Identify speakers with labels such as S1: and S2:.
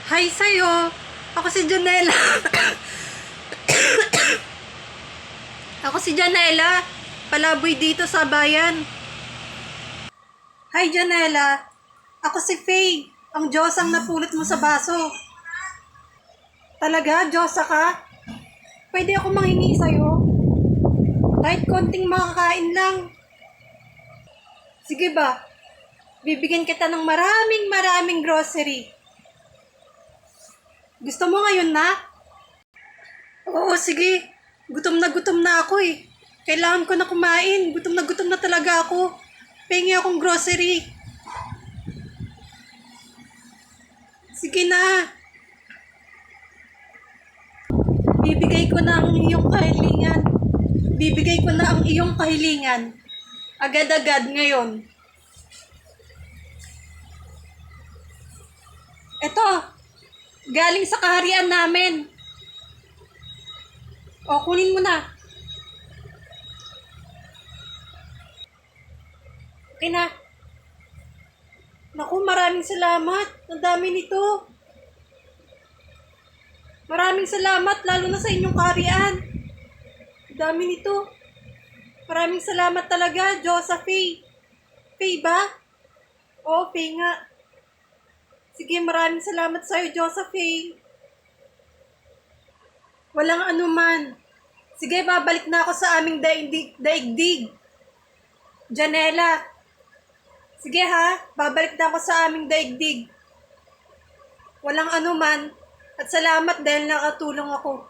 S1: Hi sa'yo. Ako si Janela. Ako si Janela. Palaboy dito sa bayan. Hi Janela. Ako si Faye. Ang Diyosang napulot mo sa baso. Talaga? Diyosa ka? Pwede ako manghingi sa'yo? Kahit konting makakain lang. Sige ba? Bibigyan kita ng maraming grocery. Gusto mo ngayon na? Oo, sige. Gutom na ako eh. Kailangan ko na kumain. Gutom na talaga ako. Pengi akong grocery. Sige na. Bibigay ko na ang iyong kahilingan. Bibigay ko na ang iyong kahilingan. Agad-agad ngayon. Ito. Galing sa kaharian namin. O, kunin mo na. Okay na. Naku, maraming salamat. Ang dami nito. Maraming salamat, lalo na sa inyong kaharian. Ang dami nito. Maraming salamat talaga, Diyosa Faye. Faye ba? Oo, Faye nga. Sige, maraming salamat sa'yo, Diyosa Faye. Walang anuman. Sige, babalik na ako sa aming daigdig. Janela. Sige ha, babalik na ako sa aming daigdig. Walang anuman. At salamat dahil nakatulong ako.